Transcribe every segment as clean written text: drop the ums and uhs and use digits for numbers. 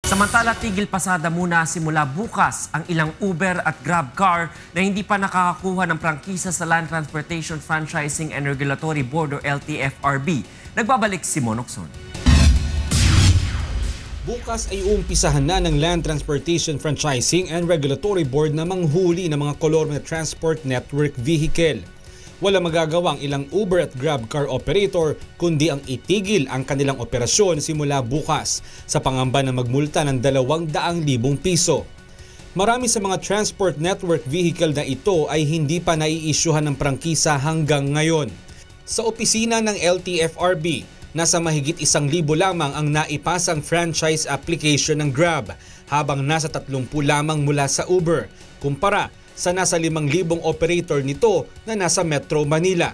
Samantala, tigil pasada muna simula bukas ang ilang Uber at Grab car na hindi pa nakakakuha ng prangkisa sa Land Transportation Franchising and Regulatory Board o LTFRB. Nagbabalik si Monokson. Bukas ay uumpisahan na ng Land Transportation Franchising and Regulatory Board na manghuli ng mga kolor na transport network vehicle. Wala magagawang ilang Uber at Grab car operator kundi ang itigil ang kanilang operasyon simula bukas sa pangamba na magmulta ng 200,000 piso. Marami sa mga transport network vehicle na ito ay hindi pa nai-isyuhan ng prangkisa hanggang ngayon. Sa opisina ng LTFRB, nasa mahigit 1,000 lamang ang naipasang franchise application ng Grab habang nasa 30 lamang mula sa Uber kumpara sa nasa 5,000 operator nito na nasa Metro Manila.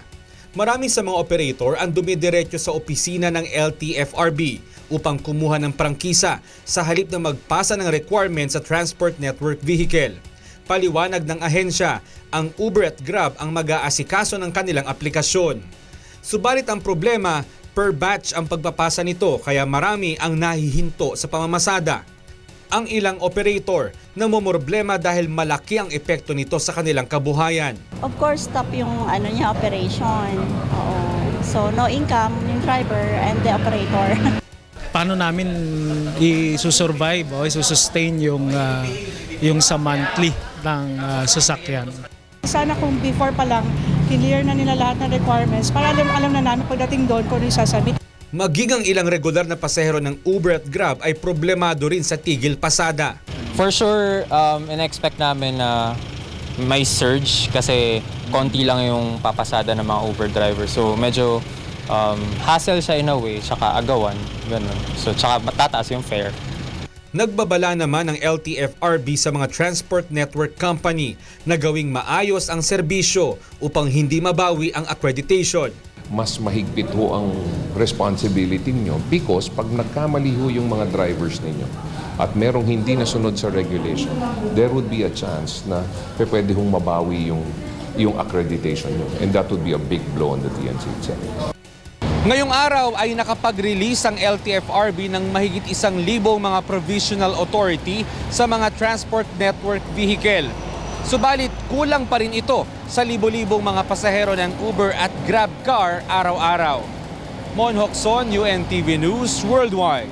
Marami sa mga operator ang dumidiretso sa opisina ng LTFRB upang kumuha ng prangkisa sa halip na magpasa ng requirement sa transport network vehicle. Paliwanag ng ahensya, ang Uber at Grab ang mag-aasikaso ng kanilang aplikasyon. Subalit ang problema, per batch ang pagpapasa nito kaya marami ang nahihinto sa pamamasada. Ang ilang operator namomroblema dahil malaki ang epekto nito sa kanilang kabuhayan. Of course, stop yung operation. Oo. So no income yung driver and the operator. Paano namin i-survive o i-sustain yung sa monthly ng sasakyan? Sana kung before pa lang, clear na nila lahat ng requirements para alam na namin pagdating doon kung ano yung sasabit. Maging ang ilang regular na pasahero ng Uber at Grab ay problemado rin sa tigil pasada. For sure, in-expect namin na may surge kasi konti lang yung papasada ng mga Uber driver. So medyo hassle siya in a way, tsaka agawan, ganun. So tsaka matataas yung fare. Nagbabala naman ng LTFRB sa mga transport network company na gawing maayos ang serbisyo upang hindi mabawi ang accreditation. Mas mahigpit ho ang responsibility nyo because pag nagkamali ho yung mga drivers ninyo at merong hindi nasunod sa regulation, there would be a chance na pwede hong mabawi yung accreditation nyo, and that would be a big blow on the TNC itself. Ngayong araw ay nakapag-release ang LTFRB ng mahigit 1,000 mga provisional authority sa mga transport network vehicle. Subalit kulang pa rin ito sa libo-libong mga pasahero ng Uber at Grab car araw-araw. Mon Hokson, UNTV News Worldwide.